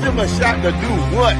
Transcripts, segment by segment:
Give them a shot to do what?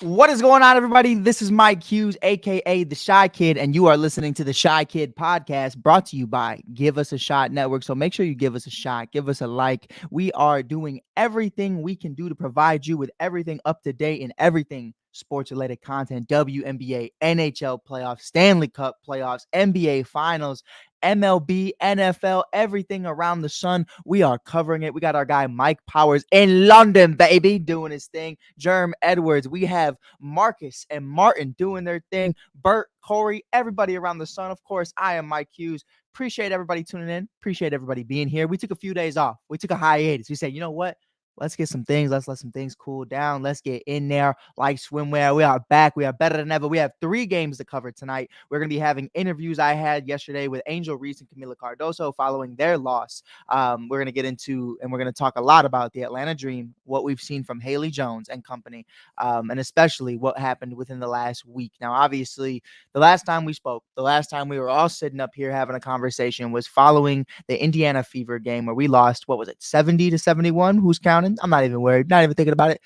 What is going on, everybody? This is Mike Hughes, aka The Shy Kid, and you are listening to the Shy Kid podcast, brought to you by Give Us a Shot Network. So make sure you give us a shot, give us a like. We are doing everything we can do to provide you with everything up to date and everything sports-related content. WNBA, NHL playoffs, Stanley Cup playoffs, NBA finals, MLB, NFL, everything around the sun. We are covering it. We got our guy Mike Powers in London, baby, doing his thing. Jerm Edwards. We have Marcus and Martin doing their thing. Bert, Corey, everybody around the sun. Of course, I am Mike Hughes. Appreciate everybody tuning in. Appreciate everybody being here. We took a few days off. We took a hiatus. We said, you know what? Let's get some things. Let's let some things cool down. Let's get in there like swimwear. We are back. We are better than ever. We have 3 games to cover tonight. We're going to be having interviews I had yesterday with Angel Reese and Camila Cardoso following their loss. We're going to get into, and we're going to talk a lot about the Atlanta Dream, what we've seen from Haley Jones and company, and especially what happened within the last week. Now, obviously, the last time we spoke, the last time we were all sitting up here having a conversation was following the Indiana Fever game where we lost, what was it, 70-71? Who's counting? I'm not even worried, not even thinking about it.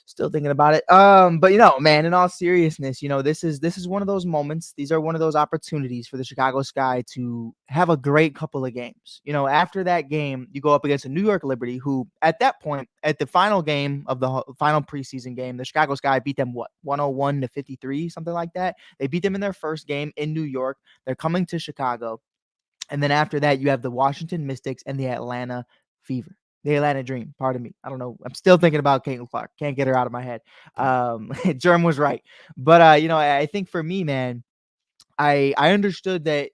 Still thinking about it. But man, in all seriousness, this is one of those moments. These are one of those opportunities for the Chicago Sky to have a great couple of games. After that game, you go up against the New York Liberty, who at that point, at the final game of the final preseason game, the Chicago Sky beat them 101-53, something like that. They beat them in their first game in New York. They're coming to Chicago. And then after that, you have the Washington Mystics and the Atlanta Fever. The Atlanta Dream, pardon me. I don't know. I'm still thinking about Caitlin Clark. Can't get her out of my head. Germ was right. But, I think for me, man, I understood that,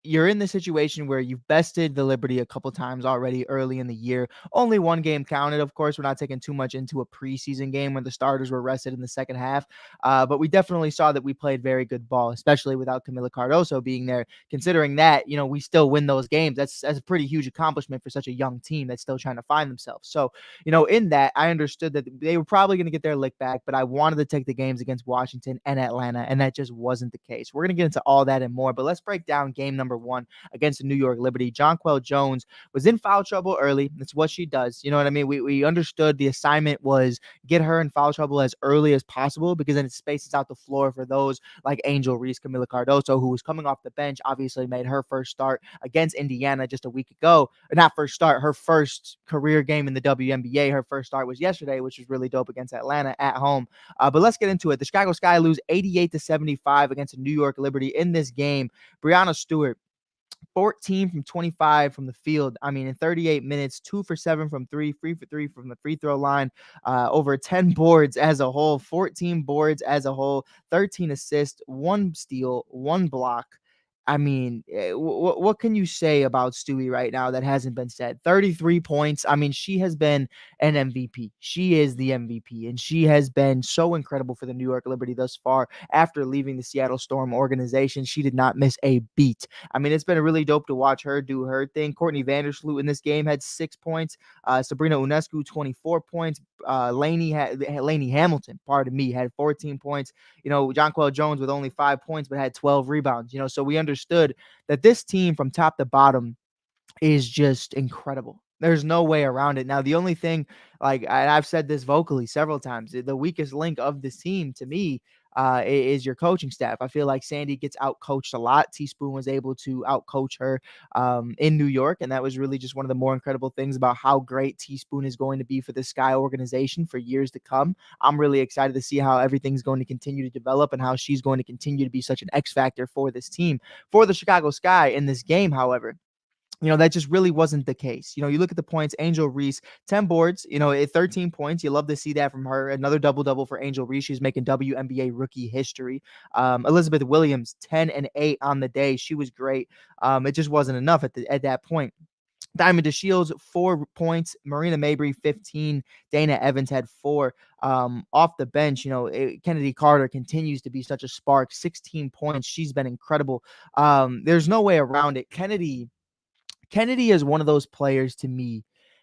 you're in the situation where you've bested the Liberty a couple times already early in the year. Only one game counted. Of course, we're not taking too much into a preseason game when the starters were rested in the second half. But we definitely saw that we played very good ball, especially without Camila Cardoso being there. Considering that, we still win those games. That's a pretty huge accomplishment for such a young team that's still trying to find themselves. So, in that, I understood that they were probably going to get their lick back, but I wanted to take the games against Washington and Atlanta, and that just wasn't the case. We're going to get into all that and more, but let's break down game number 1 against the New York Liberty. Jonquel Jones was in foul trouble early. That's what she does. You know what I mean? We understood the assignment was get her in foul trouble as early as possible because then it spaces out the floor for those like Angel Reese, Camila Cardoso, who was coming off the bench, obviously made her first start against Indiana just a week ago. Or not first start, her first career game in the WNBA. Her first start was yesterday, which was really dope against Atlanta at home. But let's get into it. The Chicago Sky lose 88-75 against the New York Liberty in this game. Breanna Stewart, 14 from 25 from the field. I mean, in 38 minutes, 2 for 7 from 3, 3 for 3 from the free throw line, over 10 boards as a whole, 14 boards as a whole, 13 assists, 1 steal, 1 block. I mean, what can you say about Stewie right now that hasn't been said? 33 points. I mean, she has been an MVP. She is the MVP, and she has been so incredible for the New York Liberty thus far. After leaving the Seattle Storm organization, she did not miss a beat. I mean, it's been really dope to watch her do her thing. Courtney Vandersloot in this game had 6 points. Sabrina Ionescu, 24 points. Lainey Hamilton, pardon me, had 14 points. Jonquel Jones with only 5 points, but had 12 rebounds. So we understood that this team from top to bottom is just incredible. There's no way around it. Now, the only thing, and I've said this vocally several times, the weakest link of this team to me is your coaching staff. I feel like Sandy gets out-coached a lot. Teaspoon was able to out-coach her in New York, and that was really just one of the more incredible things about how great Teaspoon is going to be for the Sky organization for years to come. I'm really excited to see how everything's going to continue to develop and how she's going to continue to be such an X factor for this team. For the Chicago Sky in this game, however, that just really wasn't the case. You look at the points, Angel Reese, 10 boards, at 13 points. You love to see that from her. Another double-double for Angel Reese. She's making WNBA rookie history. Elizabeth Williams, 10 and 8 on the day. She was great. It just wasn't enough at that point. Diamond DeShields, 4 points. Marina Mabry, 15. Dana Evans had 4. Off the bench, Kennedy Carter continues to be such a spark. 16 points. She's been incredible. There's no way around it. Kennedy is one of those players to me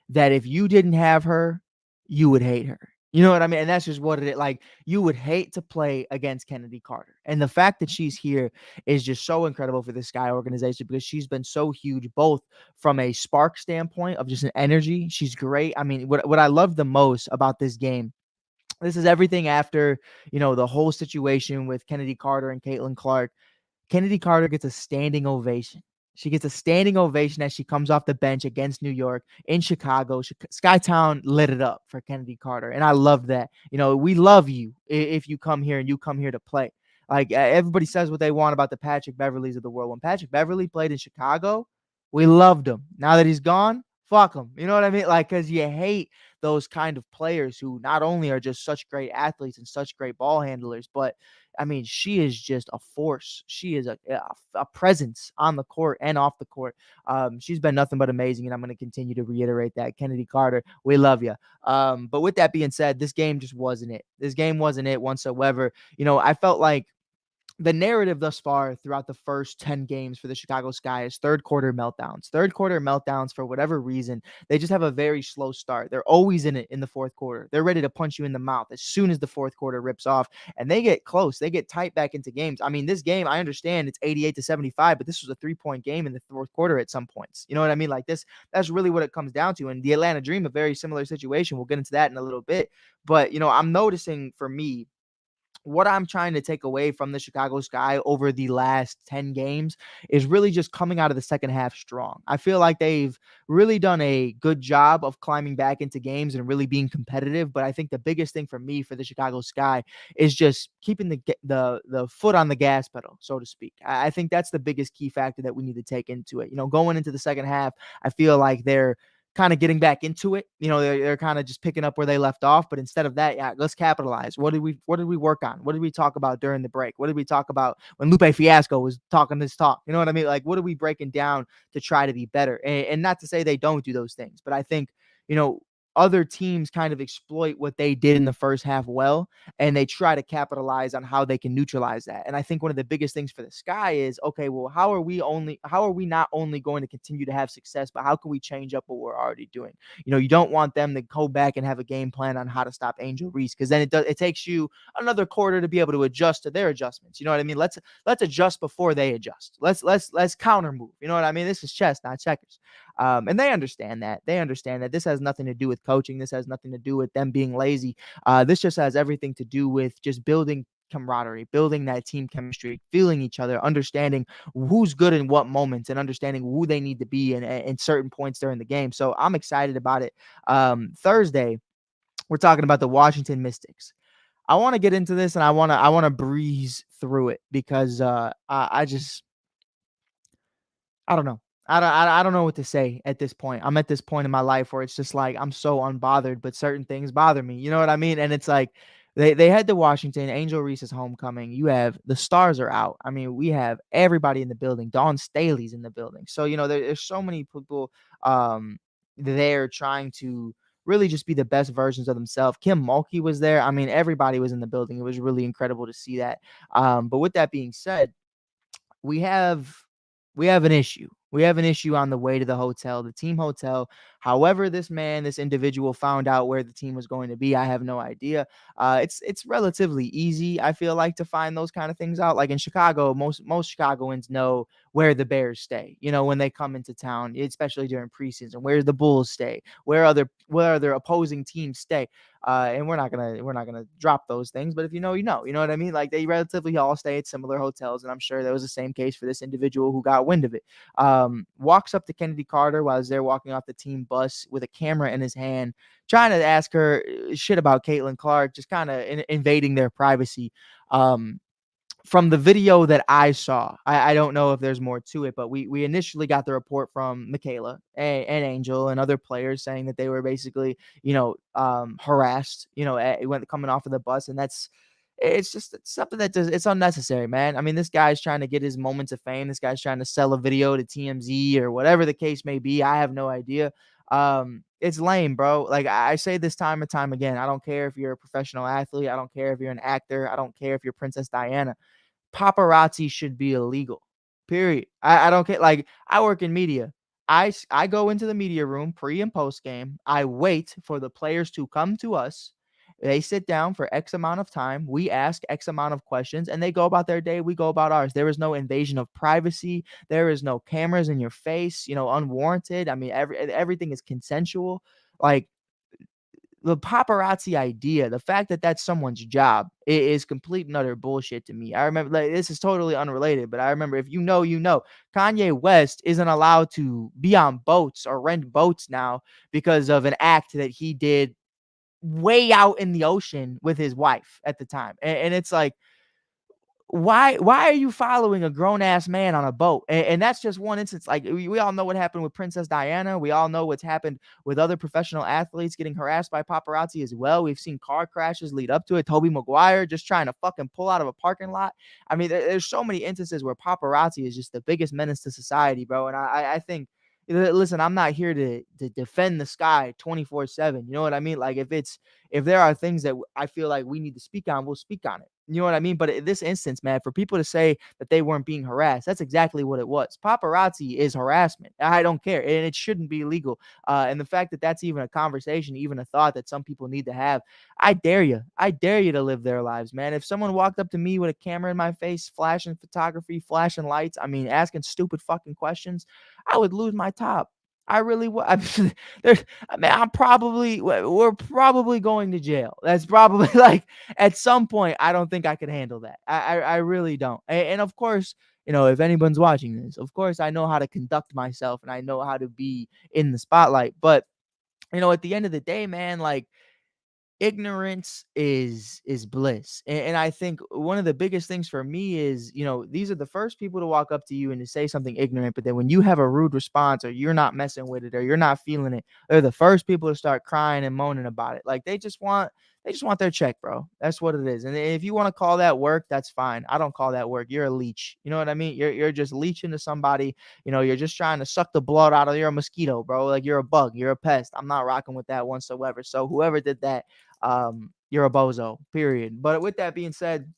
that if you didn't have her, you would hate her. You know what I mean? And that's just what it is. Like, you would hate to play against Kennedy Carter. And the fact that she's here is just so incredible for the Sky organization because she's been so huge, both from a spark standpoint of just an energy. She's great. I mean, what I love the most about this game, this is everything after, the whole situation with Kennedy Carter and Caitlin Clark. Kennedy Carter gets a standing ovation. She gets a standing ovation as she comes off the bench against New York in Chicago. Skytown lit it up for Kennedy Carter, and I love that. We love you if you come here and you come here to play. Like, everybody says what they want about the Patrick Beverleys of the world. When Patrick Beverley played in Chicago, we loved him. Now that he's gone, fuck him. You know what I mean? Like, because you hate those kind of players who not only are just such great athletes and such great ball handlers, but I mean, she is just a force. She is a presence on the court and off the court. She's been nothing but amazing, and I'm going to continue to reiterate that. Kennedy Carter, we love you. But with that being said, this game just wasn't it. This game wasn't it whatsoever. I felt like the narrative thus far throughout the first 10 games for the Chicago Sky is third quarter meltdowns. Third quarter meltdowns, for whatever reason, they just have a very slow start. They're always in it in the fourth quarter. They're ready to punch you in the mouth as soon as the fourth quarter rips off, and they get close. They get tight back into games. I mean, this game, I understand it's 88-75, but this was a 3-point game in the fourth quarter at some points. You know what I mean? Like, that's really what it comes down to. And the Atlanta Dream, a very similar situation. We'll get into that in a little bit. But, I'm noticing for me, what I'm trying to take away from the Chicago Sky over the last 10 games is really just coming out of the second half strong. I feel like they've really done a good job of climbing back into games and really being competitive. But I think the biggest thing for me for the Chicago Sky is just keeping the foot on the gas pedal, so to speak. I think that's the biggest key factor that we need to take into it. Going into the second half, I feel like they're kind of getting back into it. They're kind of just picking up where they left off. But instead of that, yeah, let's capitalize. What did we work on? What did we talk about during the break? What did we talk about when Lupe Fiasco was talking this talk? You know what I mean? Like, what are we breaking down to try to be better? And not to say they don't do those things, but I think, you know, other teams kind of exploit what they did in the first half well, and they try to capitalize on how they can neutralize that. And I think one of the biggest things for the Sky is, okay, well, how are we not only going to continue to have success, but how can we change up what we're already doing? You don't want them to go back and have a game plan on how to stop Angel Reese, because then it takes you another quarter to be able to adjust to their adjustments. You know what I mean? Let's adjust before they adjust. Let's counter move. You know what I mean? This is chess, not checkers. And they understand that. They understand that this has nothing to do with coaching. This has nothing to do with them being lazy. This just has everything to do with just building camaraderie, building that team chemistry, feeling each other, understanding who's good in what moments, and understanding who they need to be in certain points during the game. So I'm excited about it. Thursday, we're talking about the Washington Mystics. I want to get into this, and I want to breeze through it because I don't know. I don't know what to say at this point. I'm at this point in my life where it's just like I'm so unbothered, but certain things bother me. You know what I mean? And it's like they head to Washington. Angel Reese's homecoming. You have the stars are out. I mean, we have everybody in the building. Dawn Staley's in the building. So there's so many people there trying to really just be the best versions of themselves. Kim Mulkey was there. I mean, everybody was in the building. It was really incredible to see that. But with that being said, we have we have an issue. We have an issue on the way to the hotel, the team hotel. However, this individual found out where the team was going to be, I have no idea. It's relatively easy, I feel like, to find those kind of things out. Like in Chicago, most Chicagoans know where the Bears stay. When they come into town, especially during preseason, where the Bulls stay, where other opposing teams stay. And we're not gonna drop those things, but if you know, you know what I mean? Like, they relatively all stay at similar hotels, and I'm sure that was the same case for this individual who got wind of it. Walks up to Kennedy Carter while they're walking off the team bus with a camera in his hand, trying to ask her shit about Caitlin Clark, just kind of invading their privacy. From the video that I saw, I don't know if there's more to it, but we initially got the report from Michaela and Angel and other players saying that they were basically, harassed, when coming off of the bus. And it's something it's unnecessary, man. I mean, this guy's trying to get his moments of fame. This guy's trying to sell a video to TMZ or whatever the case may be. I have no idea. It's lame, bro. Like, I say this time and time again, I don't care if you're a professional athlete. I don't care if you're an actor. I don't care if you're Princess Diana. Paparazzi should be illegal. Period. I don't care. Like, I work in media. I go into the media room pre and post game. I wait for the players to come to us. They sit down for X amount of time. We ask X amount of questions and they go about their day. We go about ours. There is no invasion of privacy. There is no cameras in your face, unwarranted. I mean, everything is consensual. Like, the paparazzi idea, the fact that that's someone's job is complete and utter bullshit to me. I remember, like, this is totally unrelated, but I remember, if Kanye West isn't allowed to be on boats or rent boats now because of an act that he did way out in the ocean with his wife at the time. And it's like, why are you following a grown ass man on a boat? And that's just one instance. Like, we all know what happened with Princess Diana. We all know what's happened with other professional athletes getting harassed by paparazzi as well. We've seen car crashes lead up to it. Toby Maguire just trying to fucking pull out of a parking lot. I mean, there's so many instances where paparazzi is just the biggest menace to society, bro. And I think, listen, I'm not here to defend the sky 24/7. You know what I mean? Like, if there are things that I feel like we need to speak on, we'll speak on it. You know what I mean? But in this instance, man, for people to say that they weren't being harassed, that's exactly what it was. Paparazzi is harassment. I don't care. And it shouldn't be legal. And the fact that that's even a conversation, even a thought that some people need to have, I dare you. I dare you to live their lives, man. If someone walked up to me with a camera in my face, flashing photography, flashing lights, I mean, asking stupid fucking questions, I would lose my top. I really would. I mean, we're probably going to jail. That's probably like, at some point, I don't think I could handle that. I really don't. And of course, if anyone's watching this, of course, I know how to conduct myself and I know how to be in the spotlight. But, at the end of the day, man, like, ignorance is bliss. And I think one of the biggest things for me is, these are the first people to walk up to you and to say something ignorant, but then when you have a rude response or you're not messing with it or you're not feeling it, they're the first people to start crying and moaning about it. Like, they just want their check, bro. That's what it is. And if you want to call that work, that's fine. I don't call that work. You're a leech. You know what I mean? You're just leeching to somebody. You're just trying to suck the blood out of. You're a mosquito, bro. Like, you're a bug. You're a pest. I'm not rocking with that whatsoever. So whoever did that, you're a bozo, period. But with that being said,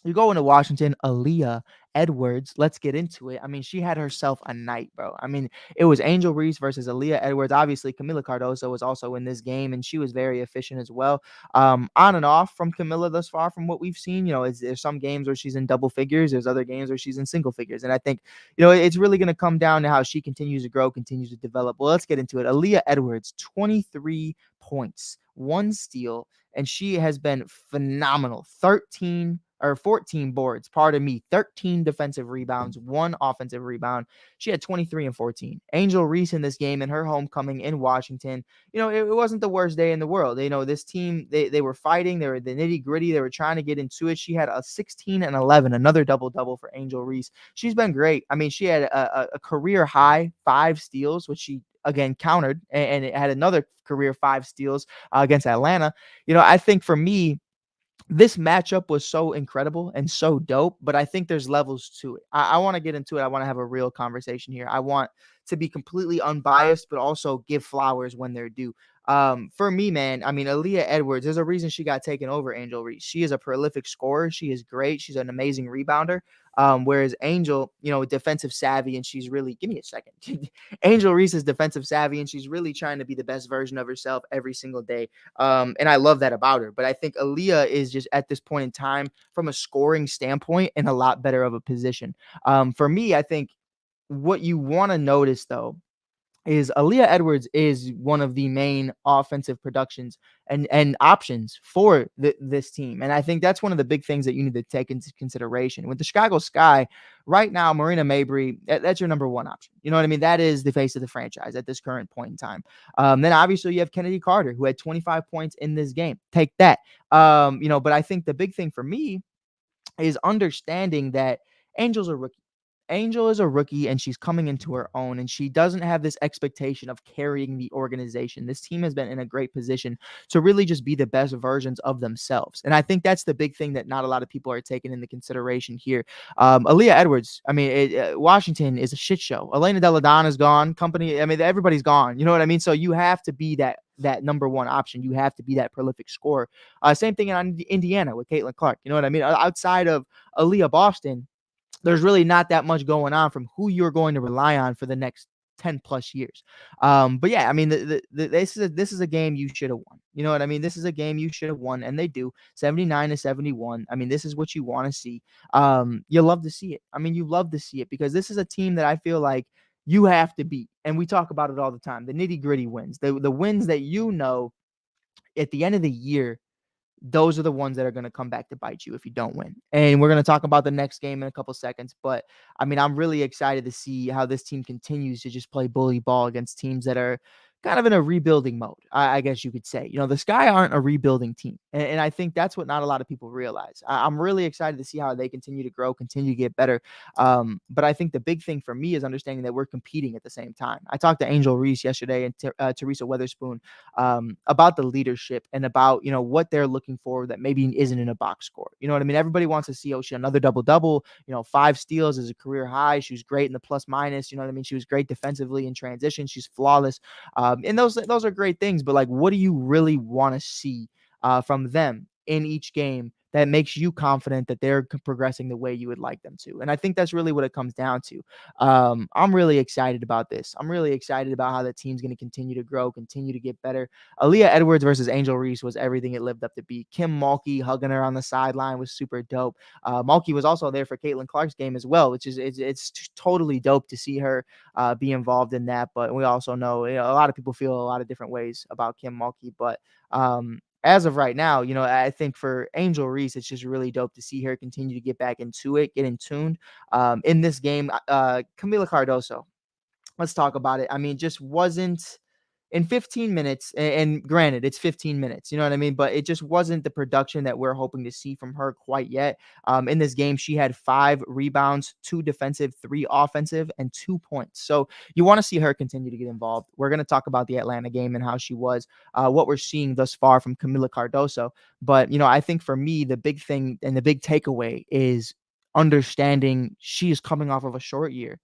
you go into Washington, Aaliyah Edwards. Let's get into it. I mean, she had herself a night, bro. I mean, it was Angel Reese versus Aaliyah Edwards. Obviously, Camila Cardoso was also in this game, and she was very efficient as well. On and off from Camila thus far, from what we've seen. There's some games where she's in double figures. There's other games where she's in single figures. And I think, it's really going to come down to how she continues to grow, continues to develop. Well, let's get into it. Aaliyah Edwards, 23 points, 1 steal, and she has been phenomenal. 14 boards, pardon me, 13 defensive rebounds, 1 offensive rebound. She had 23 and 14. Angel Reese in this game in her homecoming in Washington, it wasn't the worst day in the world. This team, they were fighting, they were the nitty gritty, they were trying to get into it. She had a 16 and 11, another double for Angel Reese. She's been great. I mean, she had a career high 5 steals, which she again countered, and it had another career 5 steals against Atlanta. I think for me, this matchup was so incredible and so dope, but I think there's levels to it. I want to get into it. I want to have a real conversation here. I want to be completely unbiased, but also give flowers when they're due. For me, man, I mean, Aaliyah Edwards, there's a reason she got taken over Angel Reese. She is a prolific scorer. She is great. She's an amazing rebounder. Whereas Angel, defensive savvy, and she's really, give me a second. Angel Reese is defensive savvy, and she's really trying to be the best version of herself every single day. And I love that about her. But I think Aaliyah is just at this point in time, from a scoring standpoint, in a lot better of a position. For me, I think what you want to notice, though, is Aaliyah Edwards is one of the main offensive productions and options for this team. And I think that's one of the big things that you need to take into consideration. With the Chicago Sky, right now, Marina Mabry, that's your number one option. You know what I mean? That is the face of the franchise at this current point in time. Then obviously you have Kennedy Carter, who had 25 points in this game. Take that. But I think the big thing for me is understanding that Angel's a rookie. Angel is a rookie and she's coming into her own, and she doesn't have this expectation of carrying the organization. This team has been in a great position to really just be the best versions of themselves. And I think that's the big thing that not a lot of people are taking into consideration here. Aaliyah Edwards, I mean, Washington is a shit show. Elena Deladon is gone. Company, I mean, everybody's gone. You know what I mean? So you have to be that number one option. You have to be that prolific scorer. Same thing in Indiana with Caitlin Clark. You know what I mean? Outside of Aaliyah Boston, there's really not that much going on from who you're going to rely on for the next 10 plus years. But yeah, I mean, this is a game you should have won. You know what I mean? This is a game you should have won, and they do. 79-71. I mean, this is what you want to see. You love to see it. I mean, you love to see it because this is a team that I feel like you have to beat. And we talk about it all the time. The nitty-gritty wins. The wins that at the end of the year, those are the ones that are going to come back to bite you if you don't win. And we're going to talk about the next game in a couple seconds. But I mean, I'm really excited to see how this team continues to just play bully ball against teams that are kind of in a rebuilding mode, I guess you could say. You know, the Sky aren't a rebuilding team. And I think that's what not a lot of people realize. I'm really excited to see how they continue to grow, continue to get better. But I think the big thing for me is understanding that we're competing at the same time. I talked to Angel Reese yesterday and Teresa Weatherspoon about the leadership and about, you know, what they're looking for that maybe isn't in a box score. You know what I mean? Everybody wants to see Oshie another double, you know, 5 steals is a career high. She was great in the plus minus. You know what I mean? She was great defensively in transition. She's flawless. And those are great things. But like, what do you really want to see from them in each game that makes you confident that they're progressing the way you would like them to? And I think that's really what it comes down to. I'm really excited about this. I'm really excited about how the team's going to continue to grow, continue to get better. Aaliyah Edwards versus Angel Reese was everything it lived up to be. Kim Mulkey hugging her on the sideline was super dope. Mulkey was also there for Caitlin Clark's game as well, which is it's totally dope to see her be involved in that. But we also know, you know, a lot of people feel a lot of different ways about Kim Mulkey, but as of right now, you know, I think for Angel Reese, it's just really dope to see her continue to get back into it, get in tuned. In this game, Camila Cardoso, let's talk about it. I mean, just wasn't in 15 minutes, and granted, it's 15 minutes, you know what I mean? But it just wasn't the production that we're hoping to see from her quite yet. In this game, she had 5 rebounds, 2 defensive, 3 offensive, and 2 points. So you want to see her continue to get involved. We're going to talk about the Atlanta game and how she was, what we're seeing thus far from Camila Cardoso. But, you know, I think for me, the big thing and the big takeaway is understanding she is coming off of a short year.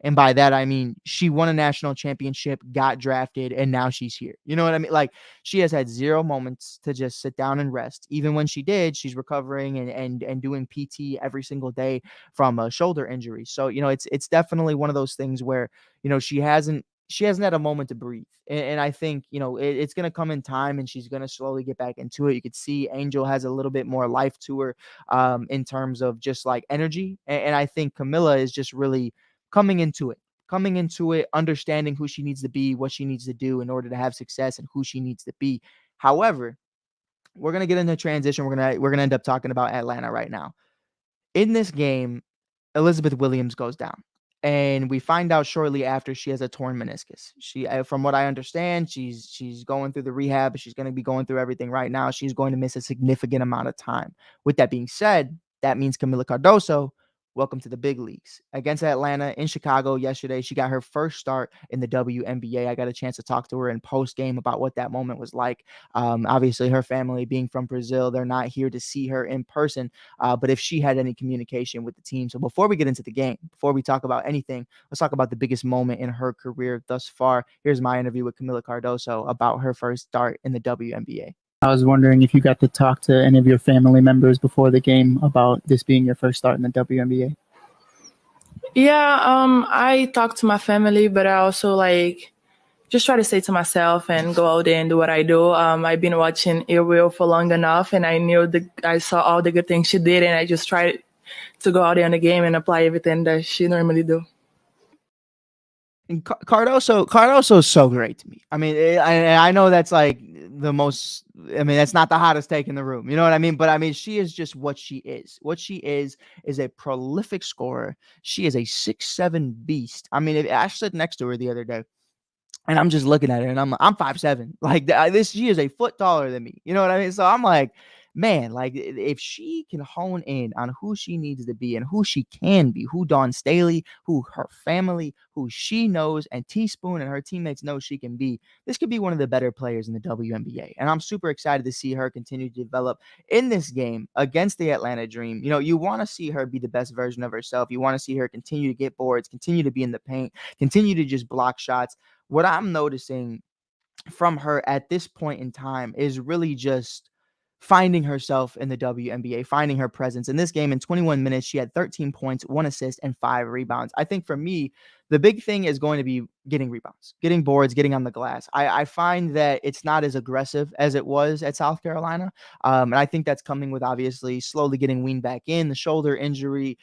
And by that, I mean, she won a national championship, got drafted, and now she's here. You know what I mean? Like, she has had 0 moments to just sit down and rest. Even when she did, she's recovering and doing PT every single day from a shoulder injury. So, you know, it's definitely one of those things where, you know, she hasn't had a moment to breathe. And I think, you know, it's going to come in time and she's going to slowly get back into it. You could see Angel has a little bit more life to her in terms of just like energy. And I think Camilla is just really coming into it, understanding who she needs to be, what she needs to do in order to have success and who she needs to be. However, we're going to get into transition. We're going to end up talking about Atlanta right now. In this game, Elizabeth Williams goes down. And we find out shortly after she has a torn meniscus. From what I understand, she's going through the rehab. She's going to be going through everything right now. She's going to miss a significant amount of time. With that being said, that means Camila Cardoso, welcome to the big leagues. Against Atlanta in Chicago yesterday, she got her first start in the WNBA. I got a chance to talk to her in post game about what that moment was like. Obviously, her family being from Brazil, they're not here to see her in person. But if she had any communication with the team. So before we get into the game, before we talk about anything, let's talk about the biggest moment in her career thus far. Here's my interview with Camila Cardoso about her first start in the WNBA. I was wondering if you got to talk to any of your family members before the game about this being your first start in the WNBA. Yeah, I talk to my family, but I also just try to stay to myself and go out there and do what I do. I've been watching Ariel for long enough, and I saw all the good things she did, and I just tried to go out there in the game and apply everything that she normally do. And Cardoso is so great to me. I mean, I know that's like the most. I mean, that's not the hottest take in the room. You know what I mean? But I mean, she is just what she is. What she is a prolific scorer. She is a 6'7" beast. I mean, I stood next to her the other day, and I'm just looking at her, and I'm 5'7". Like this, she is a foot taller than me. You know what I mean? So I'm like, man, like if she can hone in on who she needs to be and who she can be, who Dawn Staley, who her family, who she knows, and Teaspoon and her teammates know she can be, this could be one of the better players in the WNBA. And I'm super excited to see her continue to develop in this game against the Atlanta Dream. You know, you want to see her be the best version of herself. You want to see her continue to get boards, continue to be in the paint, continue to just block shots. What I'm noticing from her at this point in time is really just finding herself in the WNBA, finding her presence. In this game, in 21 minutes, she had 13 points, 1 assist, and 5 rebounds. I think for me, The big thing is going to be getting rebounds, getting boards, getting on the glass. I find that it's not as aggressive as it was at South Carolina. And I think that's coming with obviously slowly getting weaned back in, the shoulder injury,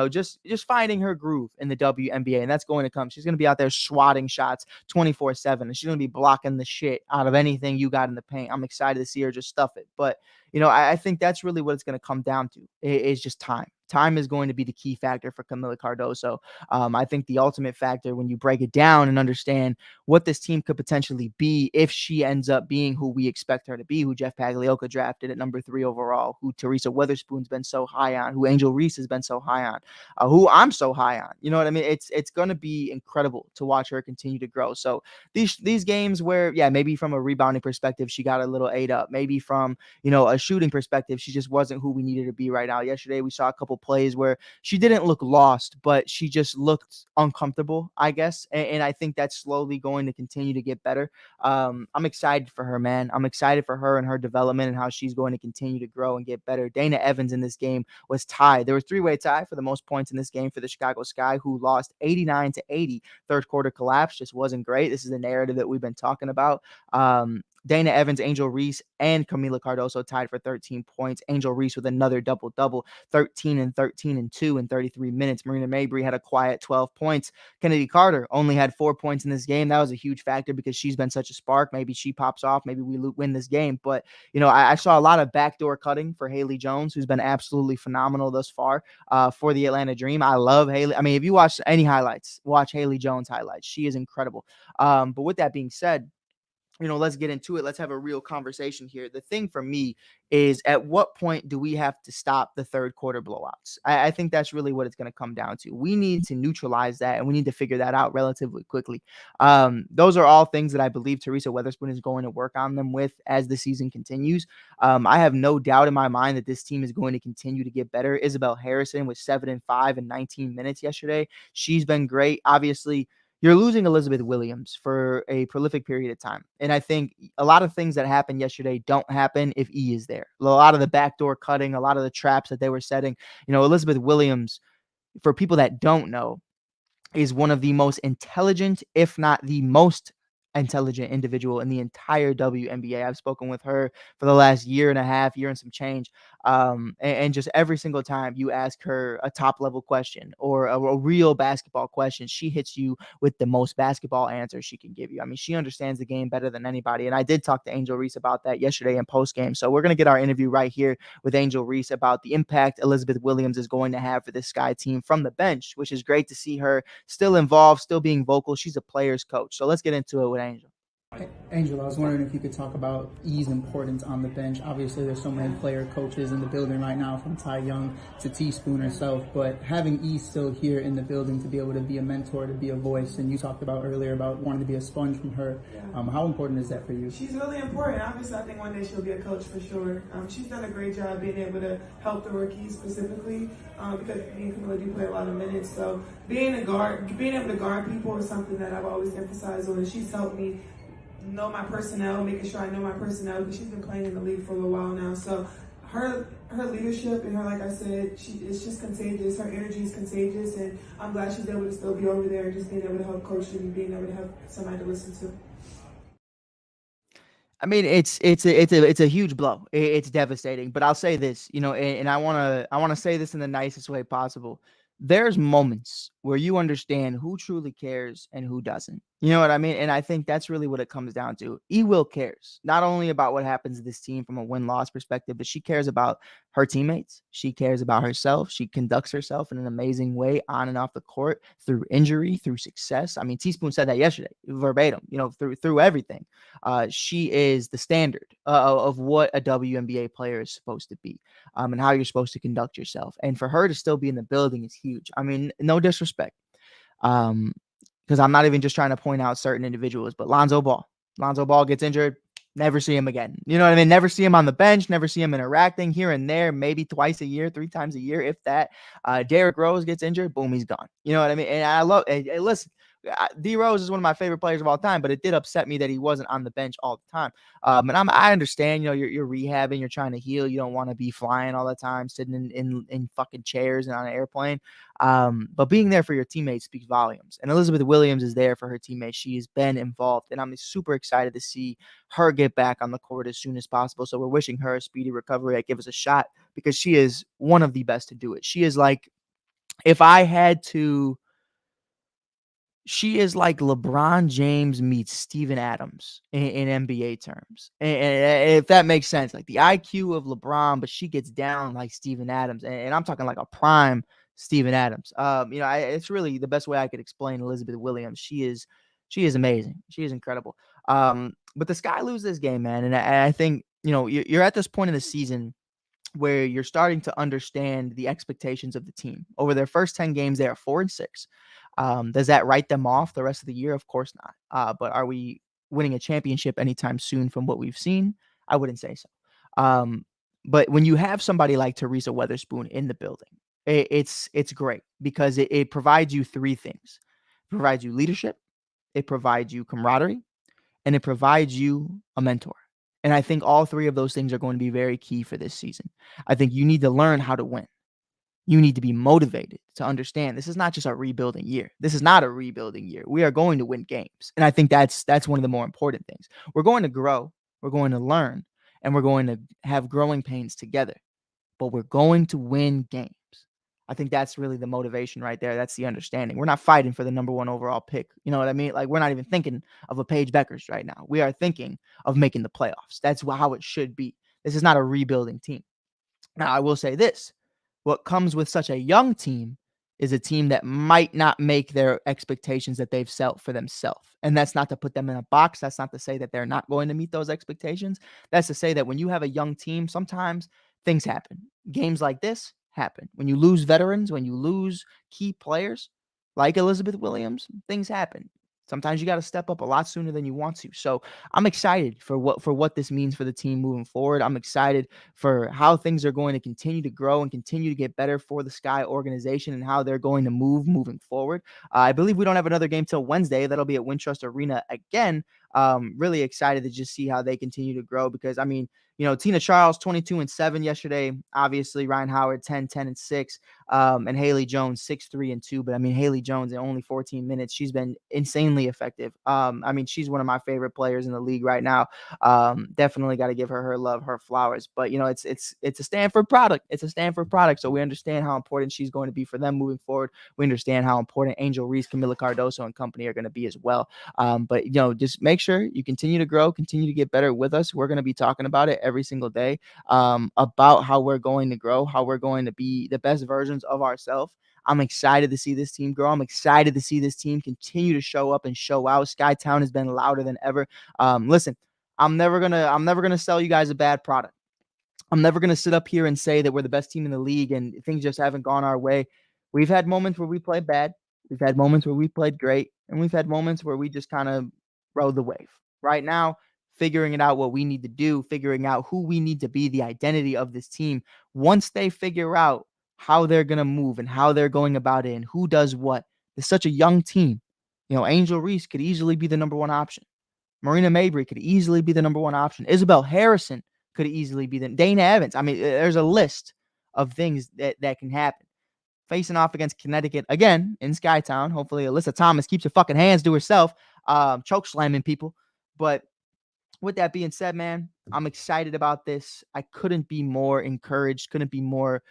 just finding her groove in the WNBA. And that's going to come. She's going to be out there swatting shots 24/7. And she's going to be blocking the shit out of anything you got in the paint. I'm excited to see her just stuff it. But, I think that's really what it's going to come down to is just time. Time is going to be the key factor for Camila Cardoso. I think the ultimate factor when you break it down and understand what this team could potentially be if she ends up being who we expect her to be, who Jeff Pagliocca drafted at number 3 overall, who Teresa Weatherspoon's been so high on, who Angel Reese has been so high on, who I'm so high on. You know what I mean? It's going to be incredible to watch her continue to grow. So these games where, yeah, maybe from a rebounding perspective, she got a little ate up. Maybe from, a shooting perspective, she just wasn't who we needed to be right now. Yesterday, we saw a couple plays where she didn't look lost, but she just looked uncomfortable, I guess. And I think that's slowly going to continue to get better. I'm excited for her, man. I'm excited for her and her development and how she's going to continue to grow and get better. Dana Evans in this game was tied. There was 3-way tie for the most points in this game for the Chicago Sky, who lost 89-80. Third quarter collapse just wasn't great. This is a narrative that we've been talking about. Dana Evans, Angel Reese, and Camila Cardoso tied for 13 points. Angel Reese with another double-double, 13 and 13 and 2 in 33 minutes. Marina Mabry had a quiet 12 points. Kennedy Carter only had 4 points in this game. That was a huge factor because she's been such a spark. Maybe she pops off. Maybe we win this game. But, I saw a lot of backdoor cutting for Haley Jones, who's been absolutely phenomenal thus far for the Atlanta Dream. I love Haley. I mean, if you watch any highlights, watch Haley Jones highlights. She is incredible. But with that being said, let's get into it. Let's have a real conversation here. The thing for me is, at what point do we have to stop the third quarter blowouts? I think that's really what it's going to come down to. We need to neutralize that, and we need to figure that out relatively quickly. Those are all things that I believe Teresa Weatherspoon is going to work on them with as the season continues. I have no doubt in my mind that this team is going to continue to get better. Isabel Harrison was 7 and 5 in 19 minutes yesterday. She's been great. Obviously, you're losing Elizabeth Williams for a prolific period of time. And I think a lot of things that happened yesterday don't happen if E is there. A lot of the backdoor cutting, a lot of the traps that they were setting, Elizabeth Williams, for people that don't know, is one of the most intelligent, if not the most intelligent individual in the entire WNBA. I've spoken with her for the last year and a half, year and some change. And just every single time you ask her a top level question or a real basketball question, she hits you with the most basketball answer she can give you. I mean, she understands the game better than anybody. And I did talk to Angel Reese about that yesterday in post game. So we're going to get our interview right here with Angel Reese about the impact Elizabeth Williams is going to have for this Sky team from the bench, which is great to see her still involved, still being vocal. She's a player's coach. So let's get into it with Angel. Angel, I was wondering if you could talk about E's importance on the bench. Obviously, there's so many player coaches in the building right now, from Ty Young to Teaspoon herself, but having E still here in the building to be able to be a mentor, to be a voice, and you talked about earlier about wanting to be a sponge from her. How important is that for you? She's really important. Obviously, I think one day she'll be a coach for sure. She's done a great job being able to help the rookies specifically because me and Camila do play a lot of minutes. So being able to guard people is something that I've always emphasized on, and she's helped me know my personnel, making sure I know my personnel, because she's been playing in the league for a little while now. So her leadership and her, like I said, it's just contagious. Her energy is contagious, and I'm glad she's able to still be over there and just being able to help coach and being able to have somebody to listen to. I mean, it's a huge blow. It's devastating. But I'll say this, and I want to say this in the nicest way possible. There's moments where you understand who truly cares and who doesn't. You know what I mean? And I think that's really what it comes down to. Will cares not only about what happens to this team from a win-loss perspective, but she cares about her teammates. She cares about herself. She conducts herself in an amazing way on and off the court, through injury, through success. I mean, Teaspoon said that yesterday, verbatim, through everything. She is the standard of what a WNBA player is supposed to be, and how you're supposed to conduct yourself. And for her to still be in the building is huge. I mean, no disrespect. Because I'm not even just trying to point out certain individuals, but Lonzo Ball gets injured, never see him again. You know what I mean? Never see him on the bench, never see him interacting here and there, maybe twice a year, 3 times a year, if that. Derrick Rose gets injured, boom, he's gone. You know what I mean? And I love, hey, listen, D Rose is one of my favorite players of all time, but it did upset me that he wasn't on the bench all the time. And I understand, you're rehabbing, you're trying to heal, you don't want to be flying all the time, sitting in fucking chairs and on an airplane. But being there for your teammates speaks volumes. And Elizabeth Williams is there for her teammates. She has been involved, and I'm super excited to see her get back on the court as soon as possible. So we're wishing her a speedy recovery at Give Us a Shot, because she is one of the best to do it. She is like, if I had to, she is like LeBron James meets Steven Adams in NBA terms. And if that makes sense, like the IQ of LeBron, but she gets down like Steven Adams. And I'm talking like a prime Steven Adams. It's really the best way I could explain Elizabeth Williams. She is amazing. She is incredible. But the Sky lose this game, man. And I think, you're at this point in the season where you're starting to understand the expectations of the team. Over their first 10 games, they are 4-6. Does that write them off the rest of the year? Of course not. But are we winning a championship anytime soon from what we've seen? I wouldn't say so. But when you have somebody like Teresa Weatherspoon in the building, it's great, because it provides you three things. It provides you leadership, it provides you camaraderie, and it provides you a mentor. And I think all three of those things are going to be very key for this season. I think you need to learn how to win. You need to be motivated to understand this is not just a rebuilding year. This is not a rebuilding year. We are going to win games. And I think that's one of the more important things. We're going to grow, we're going to learn, and we're going to have growing pains together. But we're going to win games. I think that's really the motivation right there. That's the understanding. We're not fighting for the number 1 overall pick. You know what I mean? Like, we're not even thinking of a Paige Beckers right now. We are thinking of making the playoffs. That's how it should be. This is not a rebuilding team. Now, I will say this. What comes with such a young team is a team that might not make their expectations that they've set for themselves. And that's not to put them in a box. That's not to say that they're not going to meet those expectations. That's to say that when you have a young team, sometimes things happen. Games like this happen. When you lose veterans, when you lose key players like Elizabeth Williams, things happen. Sometimes you got to step up a lot sooner than you want to. So I'm excited for what this means for the team moving forward. I'm excited for how things are going to continue to grow and continue to get better for the Sky organization and how they're going to moving forward. I believe we don't have another game till Wednesday. That'll be at Wintrust Arena again. Really excited to just see how they continue to grow, because Tina Charles 22-7 yesterday. Obviously, Ryan Howard 10-6, and Haley Jones 6-3-2. But Haley Jones in only 14 minutes, she's been insanely effective. She's one of my favorite players in the league right now. Definitely got to give her love, her flowers. But it's a Stanford product. It's a Stanford product, so we understand how important she's going to be for them moving forward. We understand how important Angel Reese, Camila Cardoso, and company are going to be as well. But just make sure you continue to grow, continue to get better with us. We're going to be talking about it every single day, about how we're going to grow, how we're going to be the best versions of ourselves. I'm excited to see this team grow. I'm excited to see this team continue to show up and show out. Skytown has been louder than ever. Listen, I'm never gonna sell you guys a bad product. I'm never gonna sit up here and say that we're the best team in the league and things just haven't gone our way. We've had moments where we played bad. We've had moments where we played great, and we've had moments where we just kind of rode the wave. Right now, figuring it out what we need to do, figuring out who we need to be, the identity of this team. Once they figure out how they're going to move and how they're going about it and who does what, it's such a young team. Angel Reese could easily be the number 1 option. Marina Mabry could easily be the number 1 option. Isabel Harrison could easily be Dana Evans. There's a list of things that can happen. Facing off against Connecticut again in Skytown. Hopefully Alyssa Thomas keeps her fucking hands to herself, choke slamming people. But with that being said, man, I'm excited about this. I couldn't be more encouraged, couldn't be more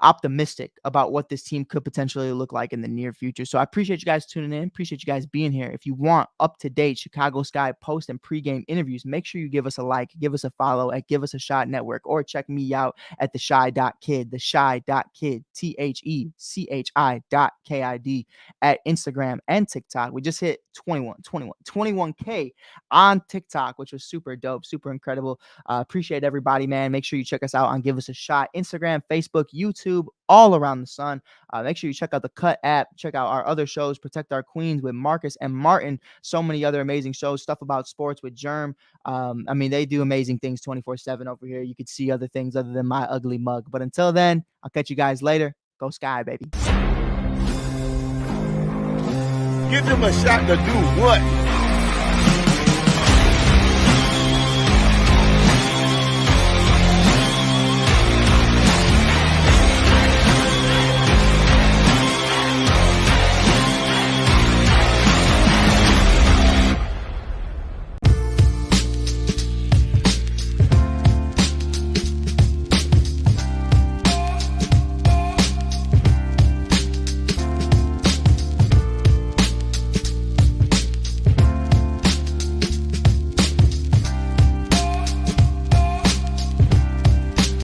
optimistic about what this team could potentially look like in the near future. So I appreciate you guys tuning in. Appreciate you guys being here. If you want up-to-date Chicago Sky post and pregame interviews, make sure you give us a like, give us a follow at Give Us a Shot Network, or check me out at theshy.kid, theshy.kid, THECHI.KID at Instagram and TikTok. We just hit 21K on TikTok, which was super dope, super incredible. Appreciate everybody, man. Make sure you check us out on Give Us a Shot, Instagram, Facebook, YouTube, all around the sun. Make sure you check out the Cut app. Check out our other shows, Protect Our Queens with Marcus and Martin. So many other amazing shows, stuff about sports with Germ. They do amazing things 24/7 over here. You could see other things other than my ugly mug. But until then, I'll catch you guys later. Go Sky, baby. Give them a shot to do what?